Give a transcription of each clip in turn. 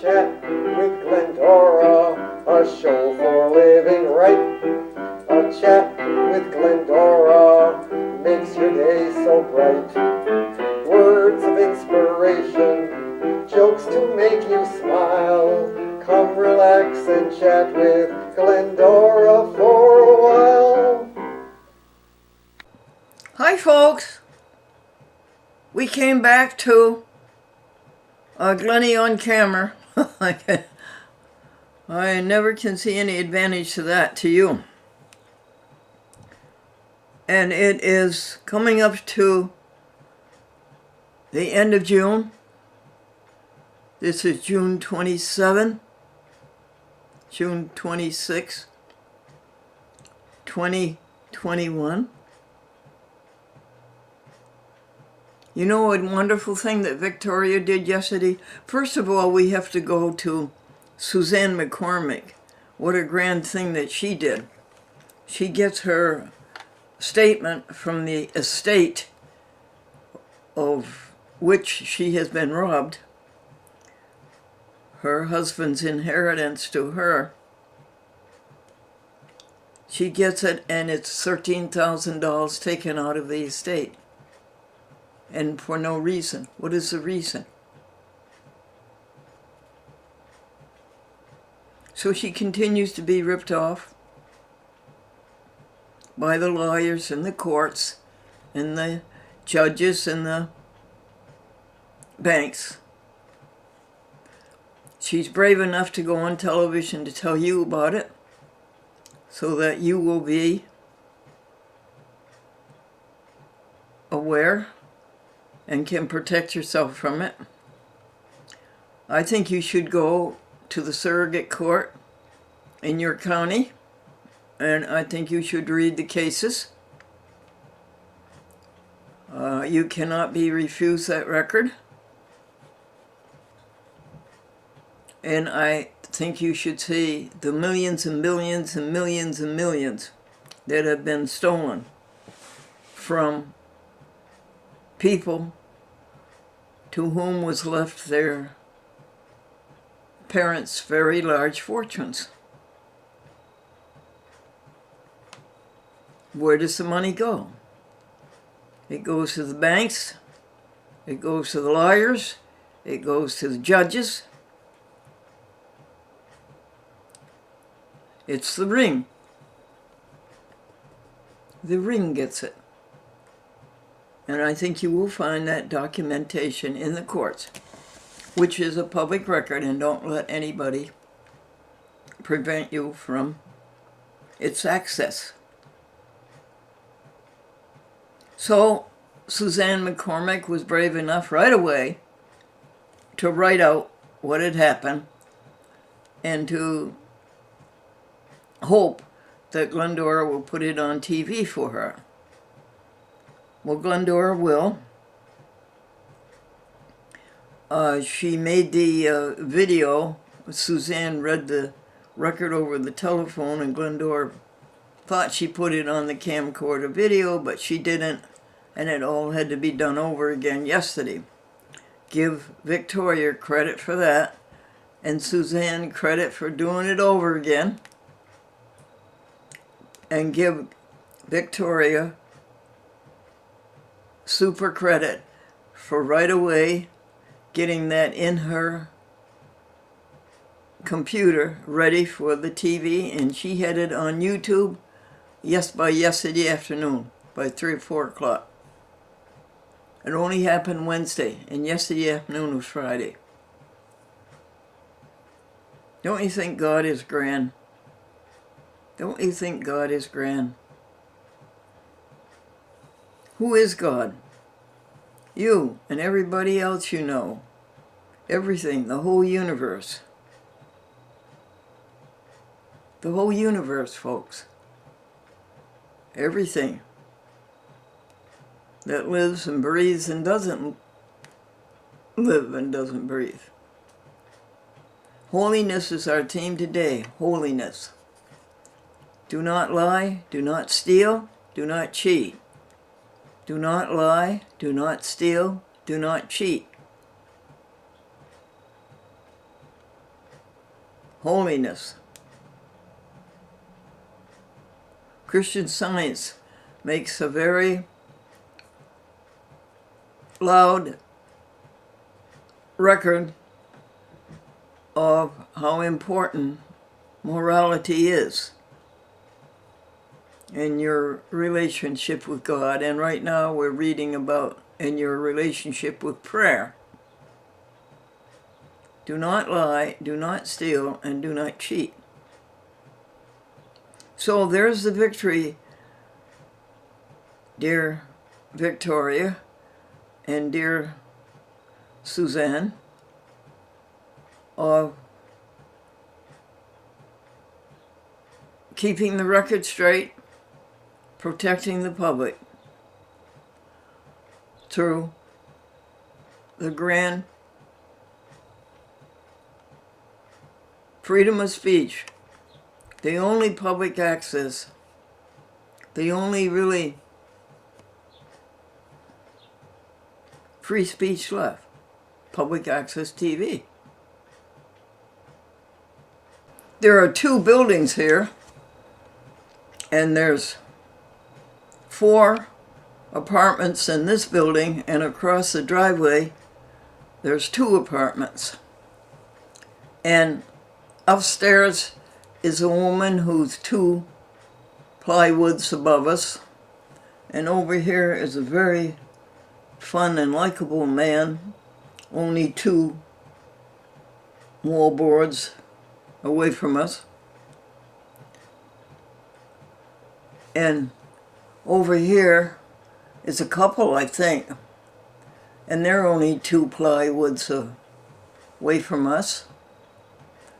Chat with Glendora, a show for living right. A chat with Glendora makes your day so bright. Words of inspiration, jokes to make you smile. Come relax and chat with Glendora for a while. Hi folks, we came back to Glennie on camera. I never can see any advantage to that to you. And it is coming up to the end of June. This is June 27, June 26, 2021. You know what wonderful thing that Victoria did yesterday? First of all, we have to go to Suzanne McCormick. What a grand thing that she did. She gets her statement from the estate of which she has been robbed, her husband's inheritance to her. She gets it, and it's $13,000 taken out of the estate. And for no reason. What is the reason? So she continues to be ripped off by the lawyers and the courts and the judges and the banks. She's brave enough to go on television to tell you about it so that you will be aware and can protect yourself from it. I think you should go to the surrogate court in your county, and I think you should read the cases. You cannot be refused that record. And I think you should see the millions and billions and millions and millions that have been stolen from people to whom was left their parents' very large fortunes. Where does the money go? It goes to the banks, it goes to the lawyers, it goes to the judges. It's the ring. The ring gets it. And I think you will find that documentation in the courts, which is a public record, and don't let anybody prevent you from its access. So Suzanne McCormick was brave enough right away to write out what had happened and to hope that Glendora will put it on TV for her. Well, Glendora will. She made the video. Suzanne read the record over the telephone, and Glendora thought she put it on the camcorder video, but she didn't, and it all had to be done over again yesterday. Give Victoria credit for that, and Suzanne credit for doing it over again, and give Victoria super credit for right away getting that in her computer ready for the TV, and she had it on YouTube by yesterday afternoon, by 3 or 4 o'clock. It only happened Wednesday, and yesterday afternoon was Friday. Don't you think God is grand? Don't you think God is grand? Who is God? You and everybody else you know. Everything, the whole universe. The whole universe, folks. Everything that lives and breathes and doesn't live and doesn't breathe. Holiness is our theme today. Holiness. Do not lie, do not steal, do not cheat. Do not lie, do not steal, do not cheat. holiness. Christian Science makes a very loud record of how important morality is in your relationship with God. And right now we're reading about in your relationship with prayer. Do not lie, do not steal, and do not cheat. So there's the victory, dear Victoria and dear Suzanne, of keeping the record straight, protecting the public through the grand freedom of speech, the only public access, the only really free speech left, public access TV. There are 2 buildings here, and there's 4 apartments in this building, and across the driveway there's 2 apartments. And upstairs is a woman who's 2 plywoods above us, and over here is a very fun and likable man, only 2 wallboards away from us. And over here is a couple, I think, and they're only 2 plywoods away from us.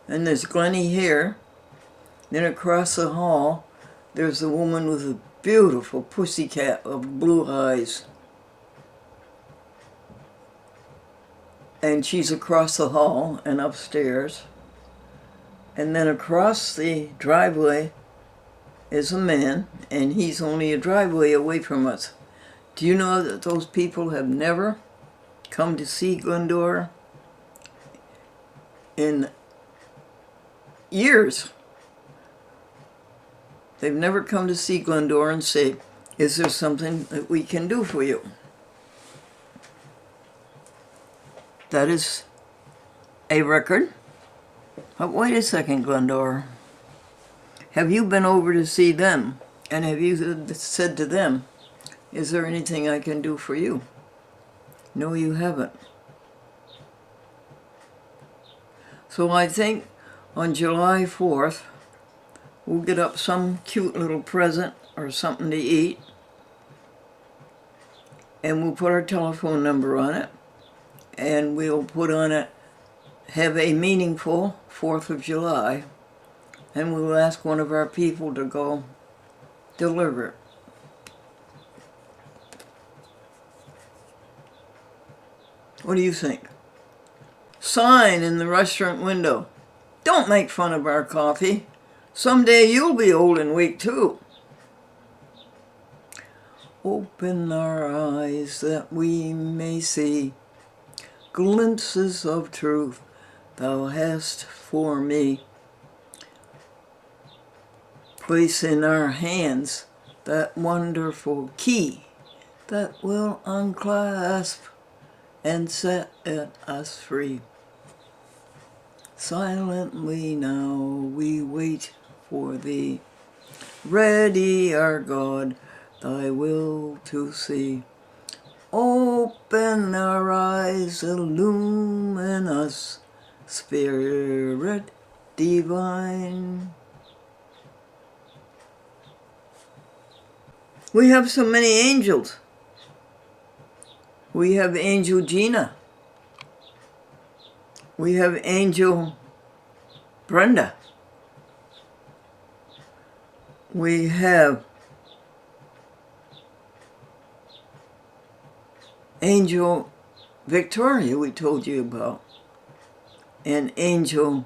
And there's Glennie here. Then across the hall there's a woman with a beautiful pussycat of blue eyes, and she's across the hall and upstairs. And then across the driveway is a man, and he's only a driveway away from us. Do you know that those people have never come to see Glendora in years? They've never come to see Glendora and say, is there something that we can do for you? That is a record. But wait a second, Glendora. Have you been over to see them? And have you said to them, is there anything I can do for you? No, you haven't. So I think on July 4th, we'll get up some cute little present or something to eat, and we'll put our telephone number on it, and we'll put on it, have a meaningful 4th of July, and we'll ask one of our people to go deliver it. What do you think? Sign in the restaurant window, don't make fun of our coffee. Someday you'll be old and weak too. Open our eyes that we may see glimpses of truth thou hast for me. Place in our hands that wonderful key that will unclasp and set us free. Silently now we wait for thee. Ready, our God, thy will to see. Open our eyes, illumine us, Spirit divine. We have so many angels. We have Angel Gina. We have Angel Brenda. We have Angel Victoria, we told you about, and Angel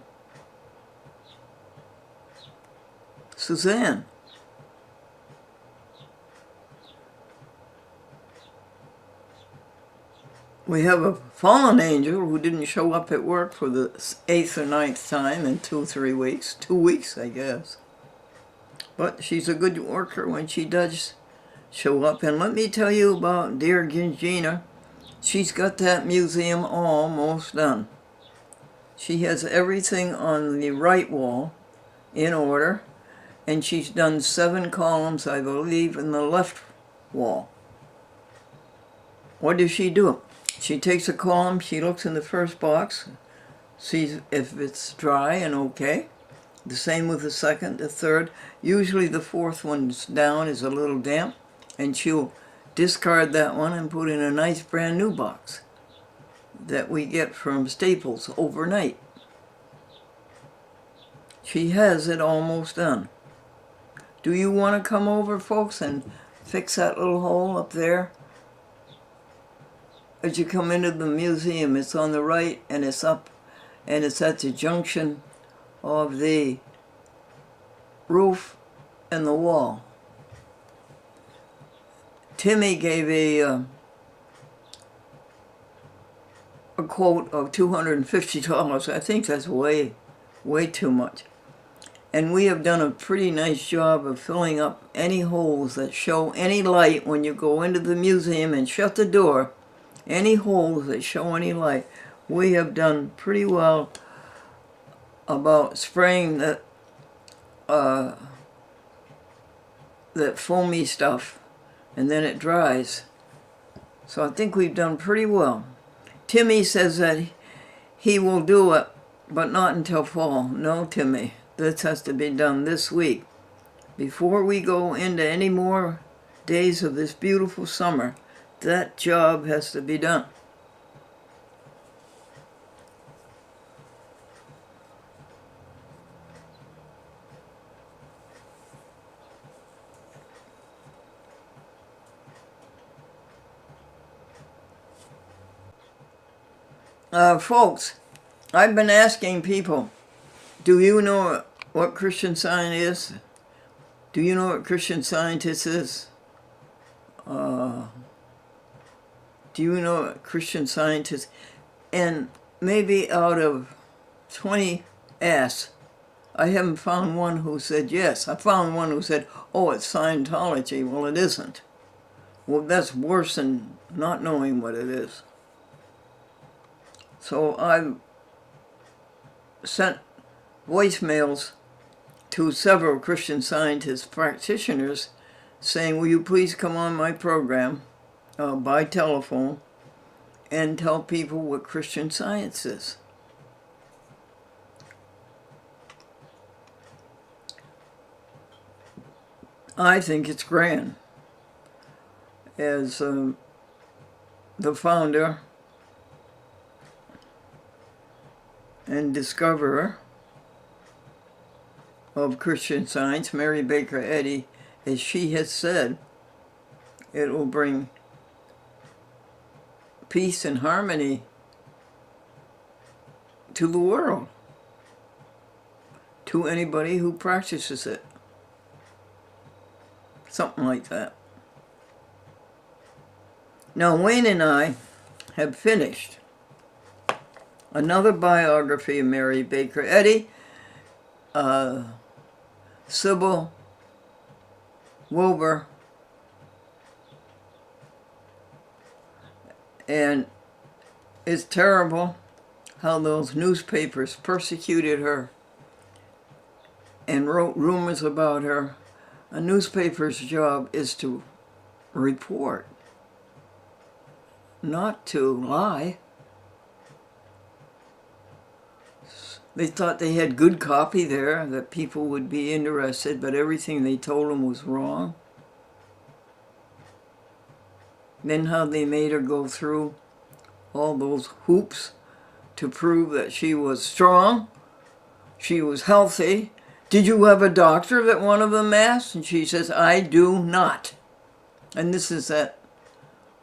Suzanne. We have a fallen angel who didn't show up at work for the 8th or 9th time in 2-3 weeks. 2 weeks, I guess. But she's a good worker when she does show up. And let me tell you about dear Gina. She's got that museum almost done. She has everything on the right wall in order, and she's done 7 columns, I believe, in the left wall. What does she do? She takes a column, she looks in the first box, sees if it's dry and okay. The same with the second, the third. Usually the fourth one's down is a little damp, and she'll discard that one and put in a nice brand new box that we get from Staples overnight. She has it almost done. Do you want to come over, folks, and fix that little hole up there? As you come into the museum, it's on the right, and it's up, and it's at the junction of the roof and the wall. Timmy gave a quote of $250. I think that's way too much. And we have done a pretty nice job of filling up any holes that show any light when you go into the museum and shut the door. Any holes that show any light. We have done pretty well about spraying that foamy stuff, and then it dries. So I think we've done pretty well. Timmy says that he will do it, but not until fall. No, Timmy, this has to be done this week. Before we go into any more days of this beautiful summer, that job has to be done. Folks, I've been asking people, do you know what Christian Science is? Do you know what Christian Scientist is? Do you know what Christian Scientist? And maybe out of 20 asks, I haven't found one who said yes. I found one who said, oh, it's Scientology. Well, it isn't. Well, that's worse than not knowing what it is. So I've sent voicemails to several Christian Scientist practitioners saying, will you please come on my program by telephone and tell people what Christian Science is. I think it's grand. As the founder and discoverer of Christian Science, Mary Baker Eddy, as she has said, it will bring peace and harmony to the world, to anybody who practices it. Something like that. Now, Wayne and I have finished another biography of Mary Baker Eddy, Sybil Wilbur, and it's terrible how those newspapers persecuted her and wrote rumors about her. A newspaper's job is to report, not to lie. They thought they had good copy there, that people would be interested, but everything they told them was wrong. Then how they made her go through all those hoops to prove that she was strong, she was healthy. Did you have a doctor, that one of them asked? And she says, I do not. And this is at,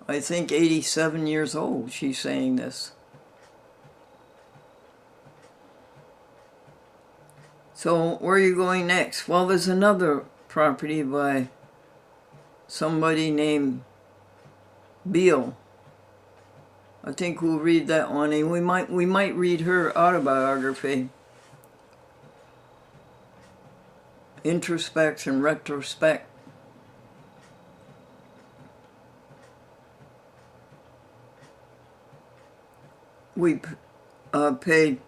I think, 87 years old, she's saying this. So where are you going next? Well, there's another property by somebody named Beale I think we'll read that one, and we might read her autobiography. Introspect and retrospect. We paid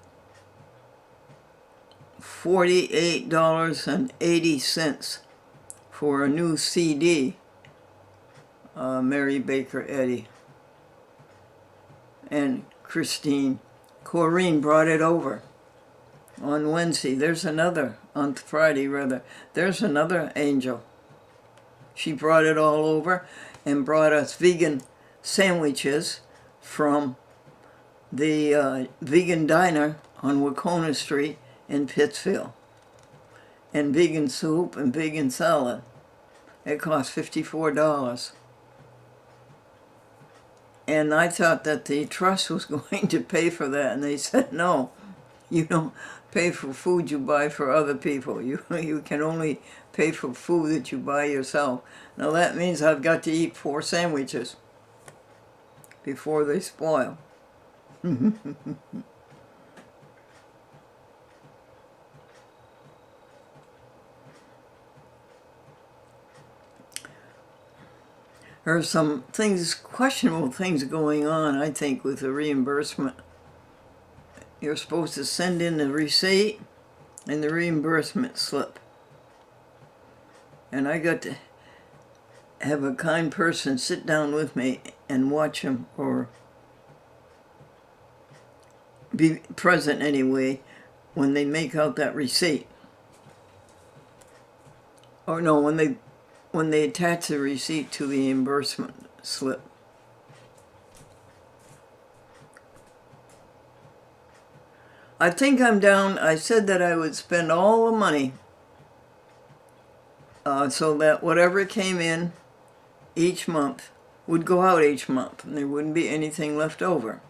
$48.80 for a new CD. Mary Baker Eddy and Christine. Corrine brought it over on Wednesday. On Friday rather. There's another angel. She brought it all over and brought us vegan sandwiches from the vegan diner on Wacona Street in Pittsfield. And vegan soup and vegan salad. It cost $54. And I thought that the trust was going to pay for that, and they said, no, you don't pay for food you buy for other people. You can only pay for food that you buy yourself. Now that means I've got to eat 4 sandwiches before they spoil. There are some questionable things going on, I think, with the reimbursement. You're supposed to send in the receipt and the reimbursement slip. And I got to have a kind person sit down with me and watch them, or be present anyway, when they make out that receipt. Or no, when they attach the receipt to the reimbursement slip. I think I'm down. I said that I would spend all the money so that whatever came in each month would go out each month, and there wouldn't be anything left over.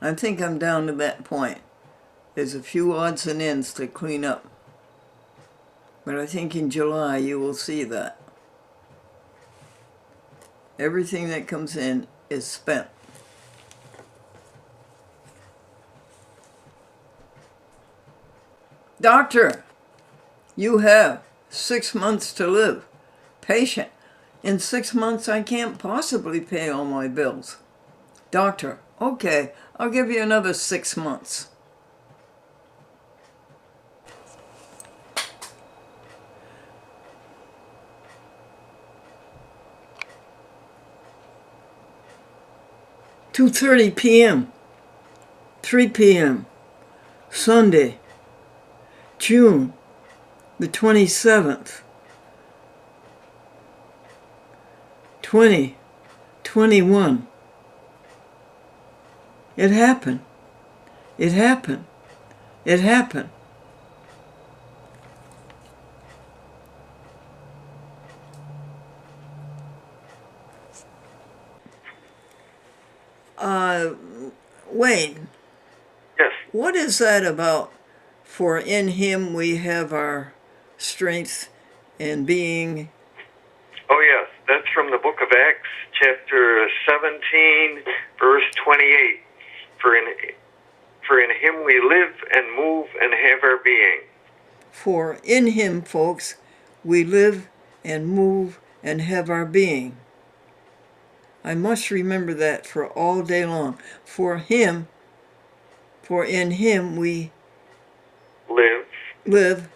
I think I'm down to that point. There's a few odds and ends to clean up. But I think in July you will see that. Everything that comes in is spent. Doctor, you have 6 months to live. Patient, in 6 months I can't possibly pay all my bills. Doctor, okay, I'll give you another 6 months. $2:30 p.m., 3 p.m., Sunday, June the 27th, 2021. It happened. It happened. It happened. Wayne. Yes. What is that about? For in him we have our strength and being. Oh, yes. That's from the book of Acts, chapter 17, verse 28. For in him we live and move and have our being. For in him, folks, we live and move and have our being. I must remember that for all day long. For in him we live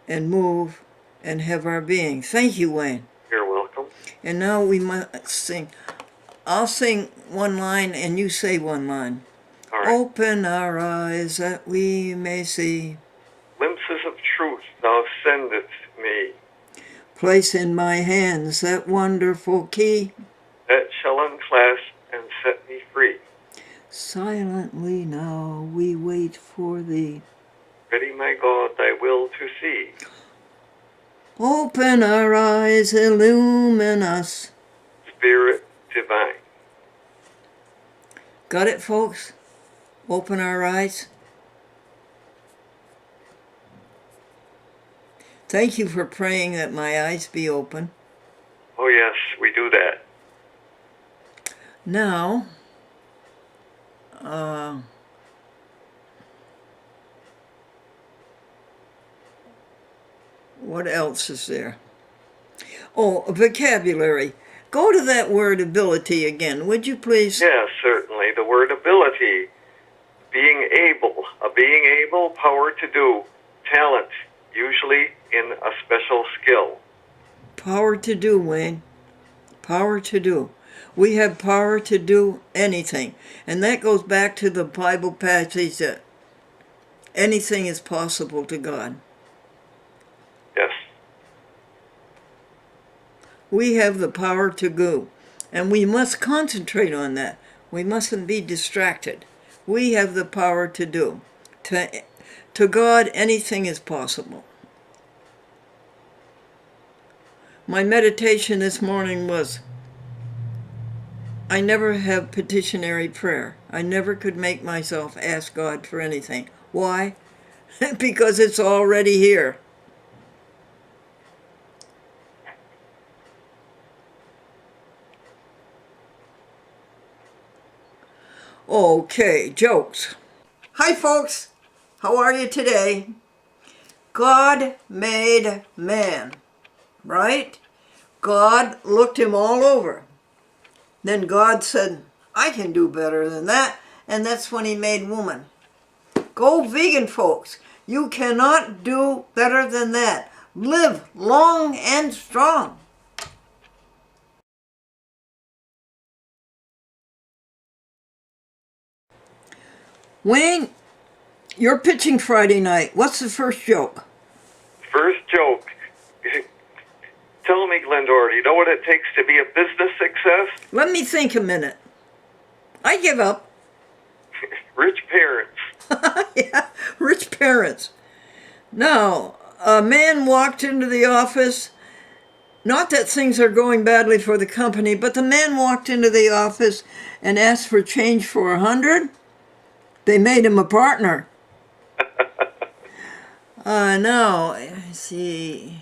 and move and have our being. Thank you, Wayne. You're welcome. And now we must sing. I'll sing one line and you say one line. All right. Open our eyes that we may see. Glimpses of truth thou sendest me. Place in my hands that wonderful key. That shall unclasp and set me free. Silently now we wait for thee. Ready, my God, thy will to see. Open our eyes, illumine us. Spirit divine. Got it, folks? Open our eyes. Thank you for praying that my eyes be open. Oh, yes, we do that. Now, what else is there? Oh, vocabulary. Go to that word ability again, would you please? Yes, certainly. The word ability, being able, power to do, talent, usually in a special skill. Power to do, Wayne. Power to do. We have power to do anything. And that goes back to the Bible passage that anything is possible to God. Yes. We have the power to go. And we must concentrate on that. We mustn't be distracted. We have the power to do. To God, anything is possible. My meditation this morning was, I never have petitionary prayer. I never could make myself ask God for anything. Why? Because it's already here. Okay, jokes. Hi folks, how are you today? God made man, right? God looked him all over. Then God said, I can do better than that, and that's when he made woman. Go vegan, folks. You cannot do better than that. Live long and strong. Wayne, you're pitching Friday night. What's the first joke? First joke. Tell me, Glendora, do you know what it takes to be a business success? Let me think a minute. I give up. Rich parents. Yeah, rich parents. Now, a man walked into the office. Not that things are going badly for the company, but the man walked into the office and asked for change for 100. They made him a partner. Now, let's see.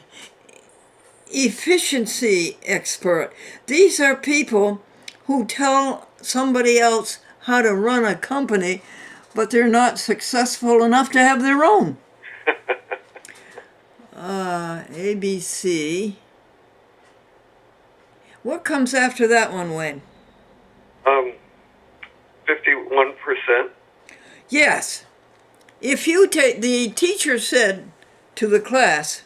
Efficiency expert. These are people who tell somebody else how to run a company, but they're not successful enough to have their own. ABC. What comes after that one, Wayne? 51%. Yes. If you take, the teacher said to the class,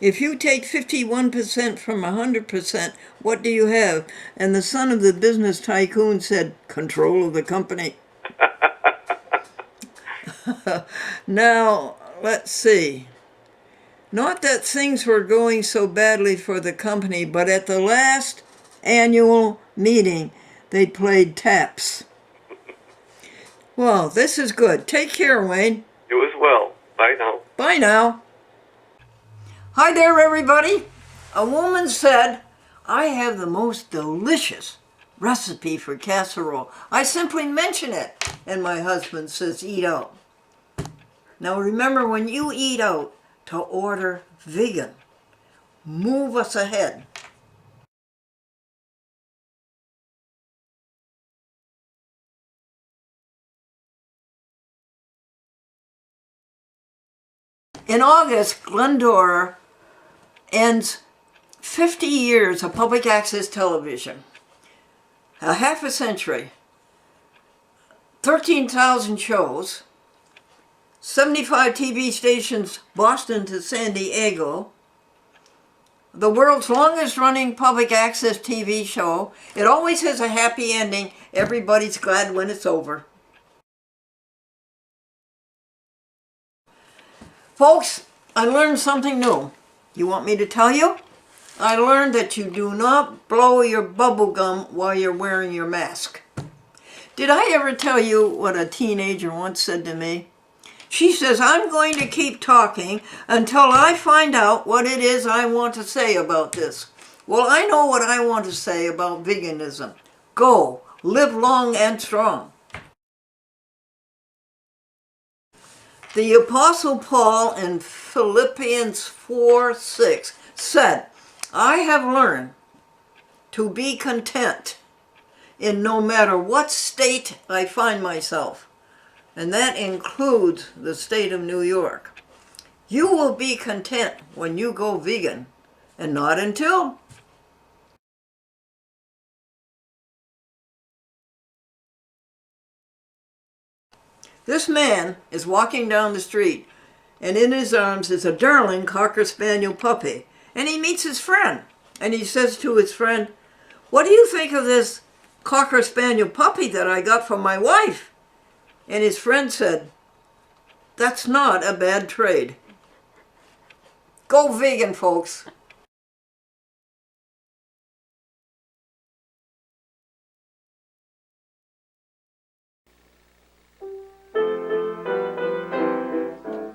if you take 51% from 100%, what do you have? And the son of the business tycoon said, control of the company. Now, let's see. Not that things were going so badly for the company, but at the last annual meeting, they played taps. Well, this is good. Take care, Wayne. You as well. Bye now. Bye now. Hi there, everybody. A woman said, I have the most delicious recipe for casserole. I simply mention it, and my husband says, eat out. Now remember, when you eat out, to order vegan. Move us ahead. In August, Glendora ends 50 years of public access television. A half a century. 13,000 shows. 75 TV stations, Boston to San Diego. The world's longest running public access TV show. It always has a happy ending. Everybody's glad when it's over. Folks, I learned something new. You want me to tell you? I learned that you do not blow your bubble gum while you're wearing your mask. Did I ever tell you what a teenager once said to me? She says, I'm going to keep talking until I find out what it is I want to say about this. Well, I know what I want to say about veganism. Go, live long and strong. The Apostle Paul in Philippians 4:6 said, I have learned to be content in no matter what state I find myself, and that includes the state of New York. You will be content when you go vegan, and not until. This man is walking down the street, and in his arms is a darling Cocker Spaniel puppy, and he meets his friend, and he says to his friend, "What do you think of this Cocker Spaniel puppy that I got from my wife?" And his friend said, "That's not a bad trade." Go vegan, folks.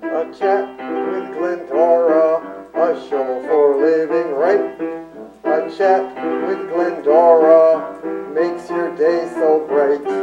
A chat with Glendora, a show for living right. A chat with Glendora makes your day so bright.